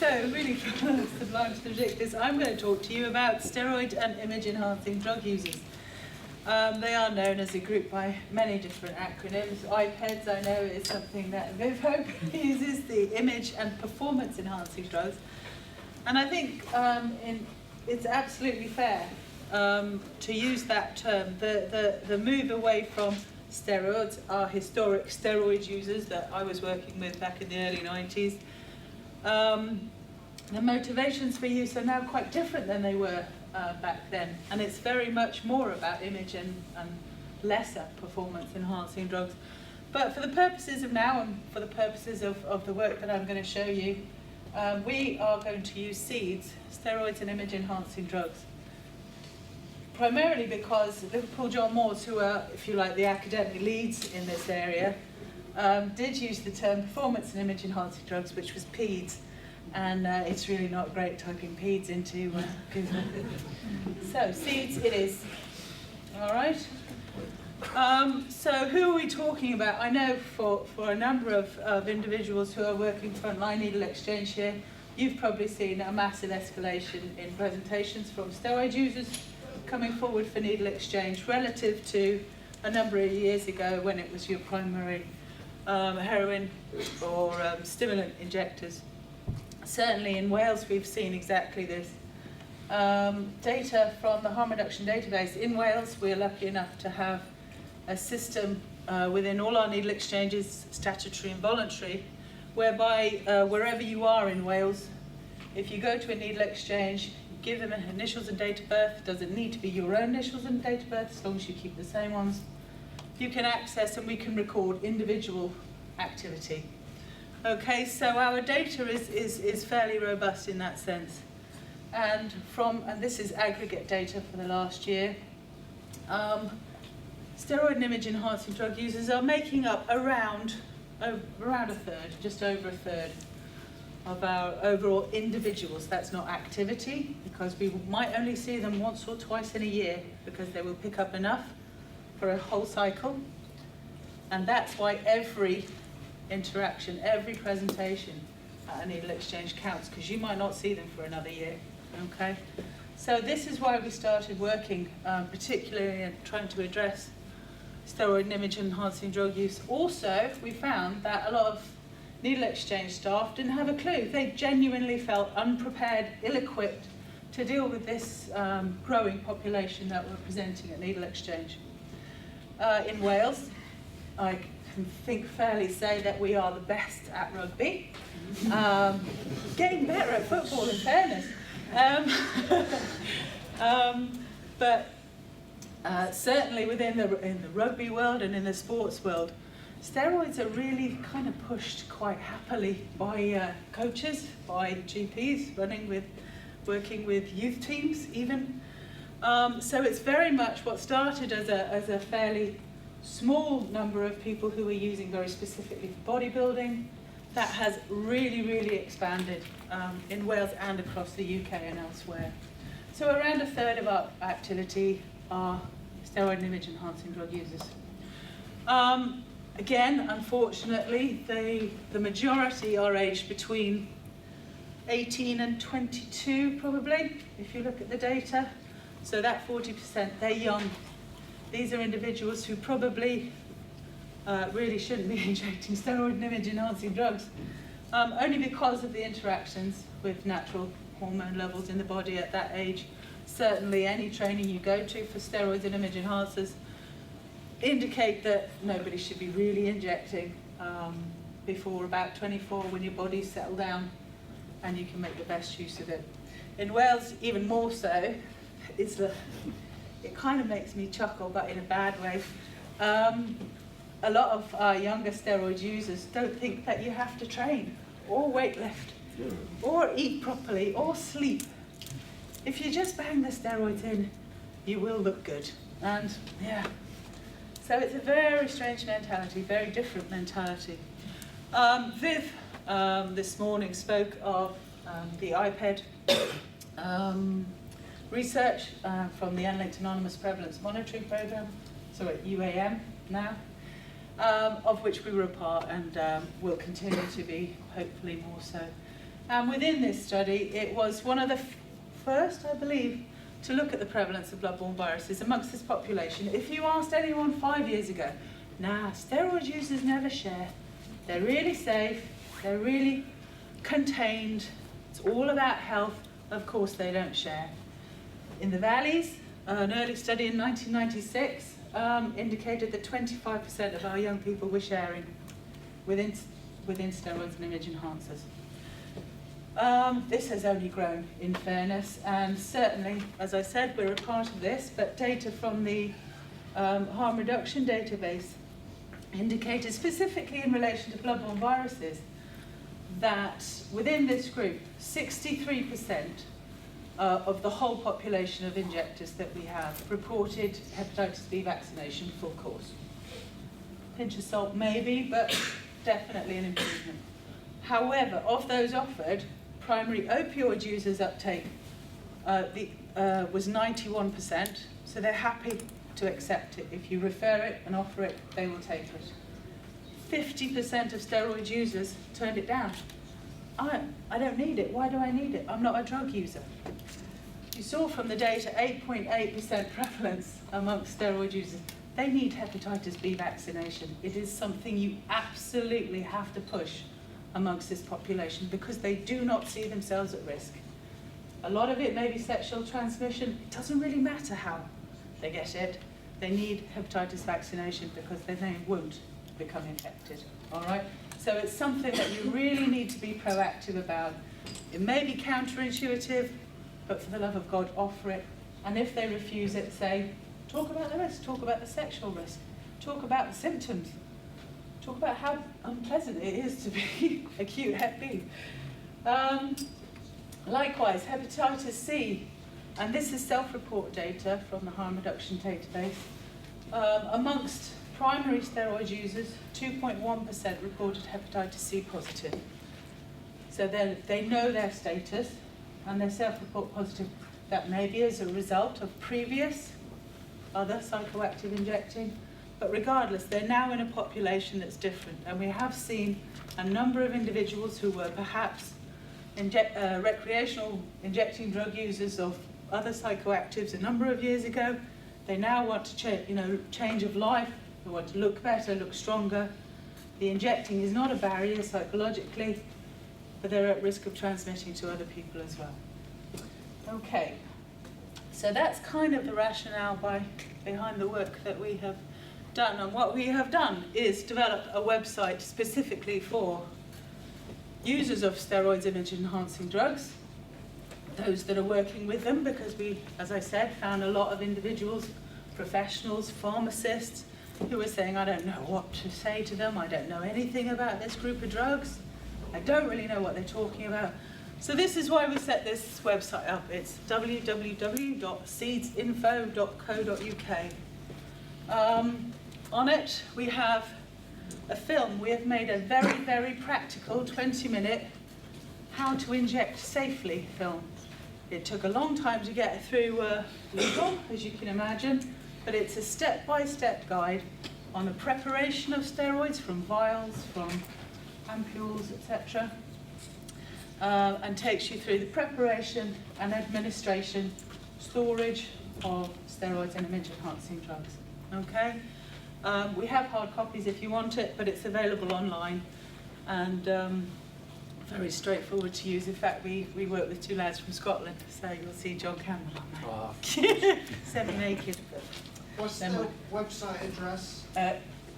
So, really, from sublime to ridiculous, I'm going to talk to you about steroid and image-enhancing drug users. They are known as a group by many different acronyms. IPEDS, I know, is something that Viv Hope uses, the image and performance-enhancing drugs. And I think it's absolutely fair to use that term. The move away from steroids, our historic steroid users that I was working with back in the early 90s, the motivations for use are now quite different than they were back then, and it's very much more about image and lesser performance enhancing drugs. But for the purposes of now and for the purposes of the work that I'm going to show you, we are going to use seeds, steroids and image enhancing drugs. Primarily because Liverpool John Moores, who are, if you like, the academic leads in this area, did use the term performance and image enhancing drugs, which was PEDS. And it's really not great typing PEDS into Google. So, seeds it is. All right. So who are we talking about? I know for a number of individuals who are working frontline needle exchange here, you've probably seen a massive escalation in presentations from steroid users coming forward for needle exchange relative to a number of years ago when it was your primary heroin or stimulant injectors. Certainly in Wales we've seen exactly this. Data from the harm reduction database in Wales, we're lucky enough to have a system within all our needle exchanges, statutory and voluntary, whereby wherever you are in Wales, if you go to a needle exchange, give them initials and date of birth. It doesn't need to be your own initials and date of birth, as long as you keep the same ones. You can access and we can record individual activity. Okay, so our data is fairly robust in that sense. And this is aggregate data for the last year. Steroid and image enhancing drug users are making up around a third, just over a third of our overall individuals. That's not activity, because we might only see them once or twice in a year, because they will pick up enough for a whole cycle. And that's why every interaction, every presentation at a needle exchange counts, because you might not see them for another year. Okay, so this is why we started working, particularly in trying to address steroid and image enhancing drug use. Also, we found that a lot of needle exchange staff didn't have a clue. They genuinely felt unprepared, ill-equipped to deal with this growing population that we're presenting at needle exchange. In Wales, I can fairly say that we are the best at rugby, getting better at football in fairness. But certainly within the rugby world and in the sports world, steroids are really kind of pushed quite happily by coaches, by GPs, working with youth teams even. So it's very much what started as a fairly small number of people who were using very specifically for bodybuilding, that has really, really expanded in Wales and across the UK and elsewhere. So around a third of our activity are steroid and image enhancing drug users. Again, unfortunately, the majority are aged between 18 and 22 probably, if you look at the data. So that 40%, they're young. These are individuals who probably really shouldn't be injecting steroid and image enhancing drugs, only because of the interactions with natural hormone levels in the body at that age. Certainly any training you go to for steroids and image enhancers indicate that nobody should be really injecting before about 24, when your body's settled down and you can make the best use of it. In Wales, even more so, it kind of makes me chuckle, but in a bad way. A lot of our younger steroid users don't think that you have to train or weightlift or eat properly or sleep. If you just bang the steroids in, you will look good. And yeah, so it's a very strange mentality, very different mentality. Viv this morning spoke of the IPED research from the Unlinked Anonymous Prevalence Monitoring Programme, so at UAM now, of which we were a part and will continue to be, hopefully more so. And within this study, it was one of the first, I believe, to look at the prevalence of bloodborne viruses amongst this population. If you asked anyone 5 years ago, nah, steroid users never share. They're really safe, they're really contained, it's all about health. Of course they don't share. In the valleys, an early study in 1996 indicated that 25% of our young people were sharing within steroids and image enhancers. This has only grown, in fairness, and certainly, as I said, we're a part of this, but data from the harm reduction database indicated, specifically in relation to bloodborne viruses, that within this group, 63% of the whole population of injectors that we have reported hepatitis B vaccination full course. Pinch of salt maybe, but definitely an improvement. However, of those offered, primary opioid users uptake was 91%, so they're happy to accept it. If you refer it and offer it, they will take it. 50% of steroid users turned it down. I don't need it. Why do I need it? I'm not a drug user. You saw from the data 8.8% prevalence amongst steroid users. They need hepatitis B vaccination. It is something you absolutely have to push amongst this population because they do not see themselves at risk. A lot of it may be sexual transmission. It doesn't really matter how they get it. They need hepatitis vaccination because then they won't become infected, all right? So it's something that you really need to be proactive about. It may be counterintuitive, but for the love of God, offer it. And if they refuse it, say, talk about the risk, talk about the sexual risk, talk about the symptoms, talk about how unpleasant it is to be acute Hep B. Likewise, hepatitis C, and this is self-report data from the harm reduction database. Amongst primary steroid users, 2.1% reported hepatitis C positive. So they know their status and they're self-report positive. That may be as a result of previous other psychoactive injecting, but regardless, they're now in a population that's different. And we have seen a number of individuals who were perhaps recreational injecting drug users of other psychoactives a number of years ago. They now want to change of life. They want to look better, look stronger. The injecting is not a barrier psychologically, but they're at risk of transmitting to other people as well. Okay, so that's kind of the rationale behind the work that we have done. And what we have done is develop a website specifically for users of steroids, image enhancing drugs, those that are working with them, because we, as I said, found a lot of individuals, professionals, pharmacists, who were saying, I don't know what to say to them, I don't know anything about this group of drugs, I don't really know what they're talking about. So this is why we set this website up. It's www.seedsinfo.co.uk. On it, we have a film. We have made a very, very practical 20-minute how to inject safely film. It took a long time to get through legal, as you can imagine, but it's a step-by-step guide on the preparation of steroids from vials, from ampules, etc., and takes you through the preparation and administration, storage of steroids and image-enhancing drugs. Okay? We have hard copies if you want it, but it's available online and very straightforward to use. In fact, we work with two lads from Scotland, so you'll see John Campbell on there. Wow. Semi-naked. What's the website address?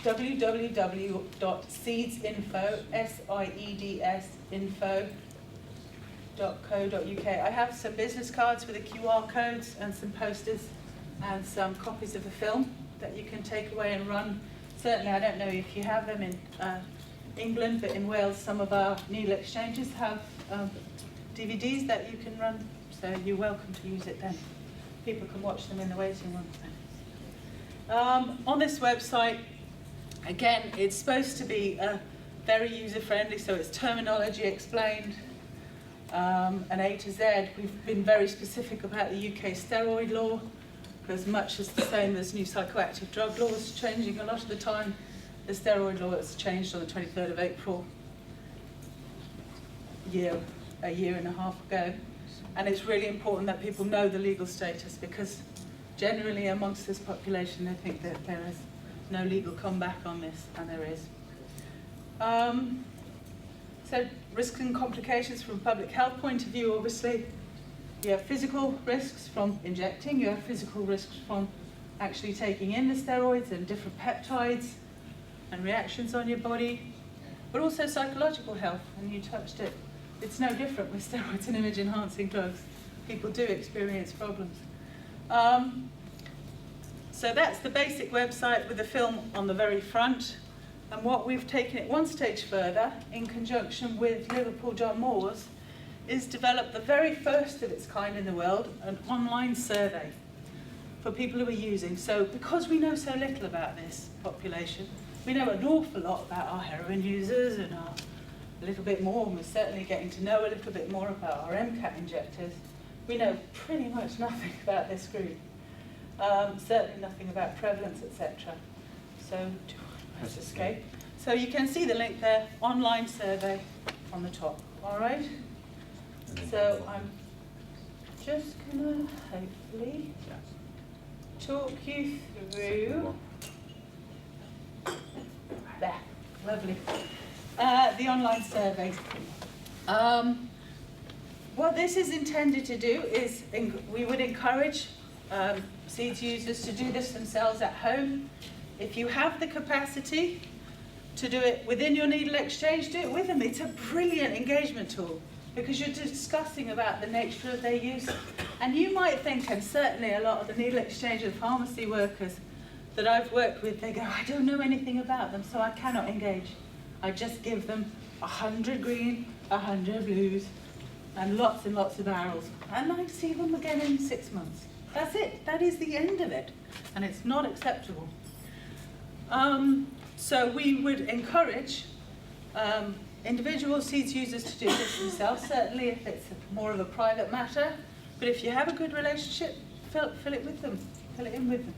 www.seedsinfo.co.uk. I have some business cards with the QR codes and some posters and some copies of the film that you can take away and run. Certainly, I don't know if you have them in England, but in Wales, some of our needle exchanges have DVDs that you can run, so you're welcome to use it then. People can watch them in the waiting room. On this website, again, it's supposed to be very user-friendly, so it's terminology explained, and A to Z. We've been very specific about the UK steroid law, because much is the same as new psychoactive drug laws changing a lot of the time. The steroid law has changed on the 23rd of April, year a year and a half ago. And it's really important that people know the legal status, because generally amongst this population they think that there is no legal comeback on this, and there is. So risks and complications from a public health point of view, obviously. You have physical risks from injecting, you have physical risks from actually taking in the steroids and different peptides and reactions on your body, but also psychological health, and you touched it. It's no different with steroids and image-enhancing drugs. People do experience problems. So that's the basic website with the film on the very front. And what we've taken it one stage further, in conjunction with Liverpool John Moores, is developed the very first of its kind in the world, an online survey for people who are using. So because we know so little about this population, we know an awful lot about our heroin users and a little bit more, and we're certainly getting to know a little bit more about our MCAT injectors. We know pretty much nothing about this group. Certainly nothing about prevalence, etc. So, let's escape. So you can see the link there, online survey on the top, all right? So I'm just gonna hopefully talk you through, there, lovely, the online survey. What this is intended to do is, we would encourage seeds users to do this themselves at home. If you have the capacity to do it within your needle exchange, do it with them. It's a brilliant engagement tool, because you're discussing about the nature of their use. And you might think, and certainly a lot of the needle exchange and pharmacy workers that I've worked with, they go, I don't know anything about them, so I cannot engage. I just give them 100 green, 100 blues, and lots of barrels. And I see them again in 6 months. That's it. That is the end of it. And it's not acceptable. So we would encourage individual seeds users to do this themselves, certainly if it's more of a private matter. But if you have a good relationship, fill it with them, fill it in with them.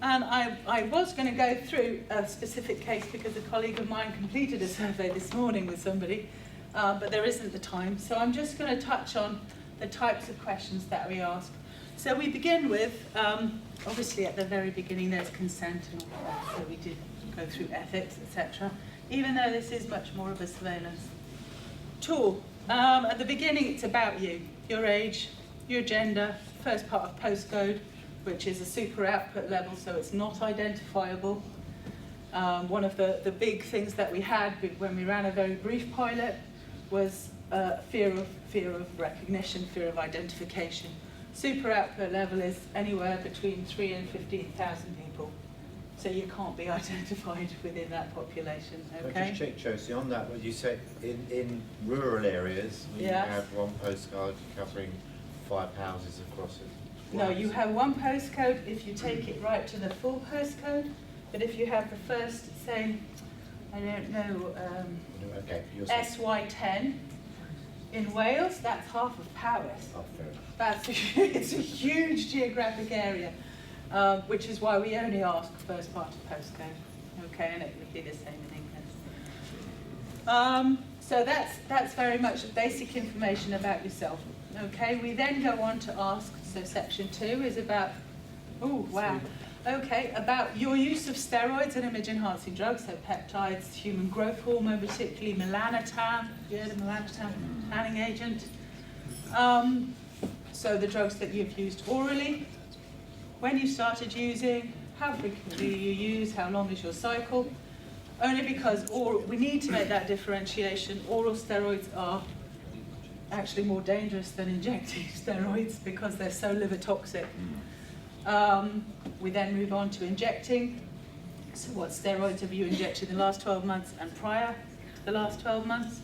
And I was going to go through a specific case because a colleague of mine completed a survey this morning with somebody, but there isn't the time. So I'm just going to touch on the types of questions that we ask. So we begin with, obviously at the very beginning there's consent and all that, so we did go through ethics, etc. Even though this is much more of a surveillance tool. At the beginning it's about you, your age, your gender, first part of postcode, which is a super output level, so it's not identifiable. One of the big things that we had when we ran a very brief pilot was fear of recognition, fear of identification. Super output level is anywhere between 3,000 and 15,000 people. So you can't be identified within that population, okay? I'll just check, Josie, on that, what you said, in rural areas, you have one postcard covering 5 houses across it. No, you have one postcode if you take it right to the full postcode, but if you have the first, say, I don't know, SY10 in Wales, that's half of Powys. Oh, fair enough. It's a huge geographic area, which is why we only ask first part of postcode, okay, and it would be the same in England. So that's very much basic information about yourself, okay? We then go on to ask, so section 2 is about, oh wow, okay, about your use of steroids and image-enhancing drugs, so peptides, human growth hormone, particularly melanotan, yeah, the melanotan tanning agent. So the drugs that you've used orally, when you started using, how frequently you use, how long is your cycle. Only because we need to make that differentiation. Oral steroids are actually more dangerous than injecting steroids because they're so liver toxic. We then move on to injecting. So what steroids have you injected in the last 12 months and prior to the last 12 months?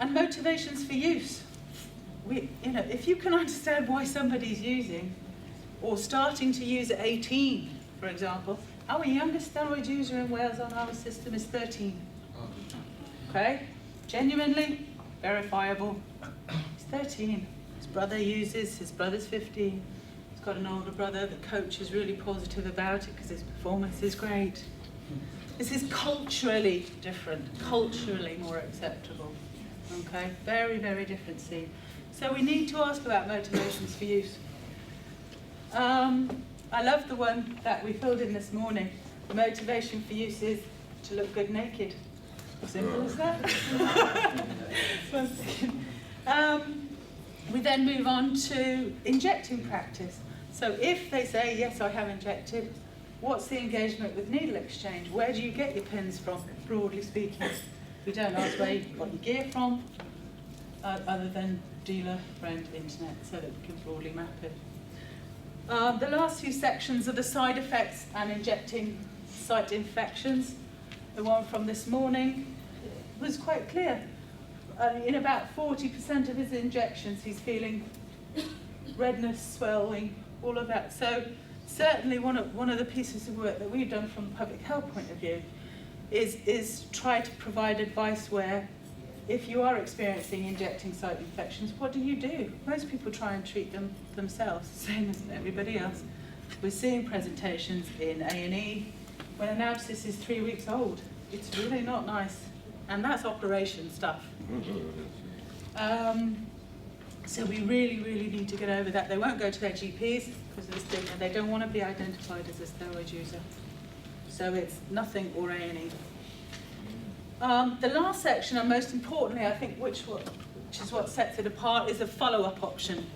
And motivations for use. If you can understand why somebody's using or starting to use at 18, for example, our youngest steroid user in Wales on our system is 13. Okay? Genuinely verifiable. He's 13. His brother uses, his brother's 15. He's got an older brother. The coach is really positive about it because his performance is great. This is culturally different, culturally more acceptable. Okay, very, very different scene. So we need to ask about motivations for use. I love the one that we filled in this morning. The motivation for use is to look good naked. Simple as that. One second. We then move on to injecting practice. So if they say, yes, I have injected, what's the engagement with needle exchange? Where do you get your pins from, broadly speaking? We don't ask where you got your gear from, other than dealer, friend, internet, so that we can broadly map it. The last few sections are the side effects and injecting site infections. The one from this morning was quite clear. In about 40% of his injections, he's feeling redness, swelling, all of that. So certainly one of the pieces of work that we've done from a public health point of view is try to provide advice where if you are experiencing injecting site infections, what do? Most people try and treat them themselves, same as everybody else. We're seeing presentations in A&E when an abscess is 3 weeks old. It's really not nice, and that's operation stuff. So we really, really need to get over that. They won't go to their GPs because of the stigma. They don't want to be identified as a steroid user. So it's nothing or A&E. The last section, and most importantly, I think, which is what sets it apart, is a follow-up option.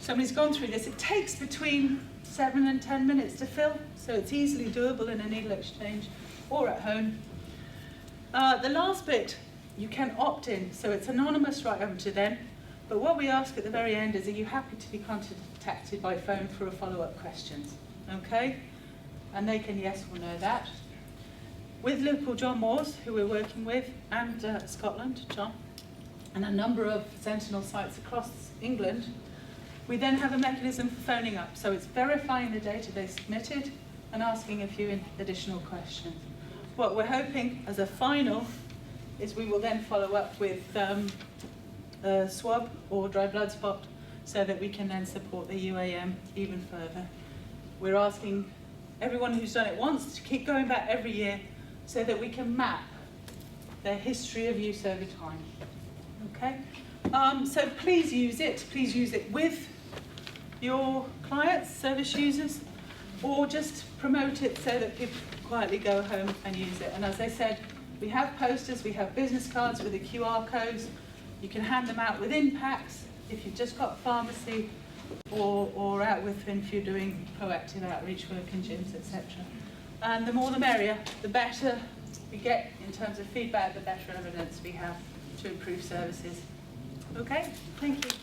Somebody's gone through this. It takes between 7 and 10 minutes to fill, so it's easily doable in a needle exchange or at home. The last bit, you can opt in, so it's anonymous right up to then. But what we ask at the very end is, are you happy to be contacted by phone for a follow-up questions? Okay? And they can yes or no that. With Liverpool John Moores, who we're working with, and Scotland, John, and a number of Sentinel sites across England, we then have a mechanism for phoning up. So it's verifying the data they submitted and asking a few additional questions. What we're hoping as a final is we will then follow up with a swab or dry blood spot so that we can then support the UAM even further. We're asking everyone who's done it once to keep going back every year so that we can map their history of use over time. Okay? So please use it. Please use it with your clients, service users, or just promote it so that people quietly go home and use it. And as I said, we have posters, we have business cards with the QR codes. You can hand them out within packs if you've just got pharmacy, or out with them if you're doing proactive outreach work in gyms, etc. And the more the merrier, the better we get in terms of feedback, the better evidence we have to improve services. Okay, thank you.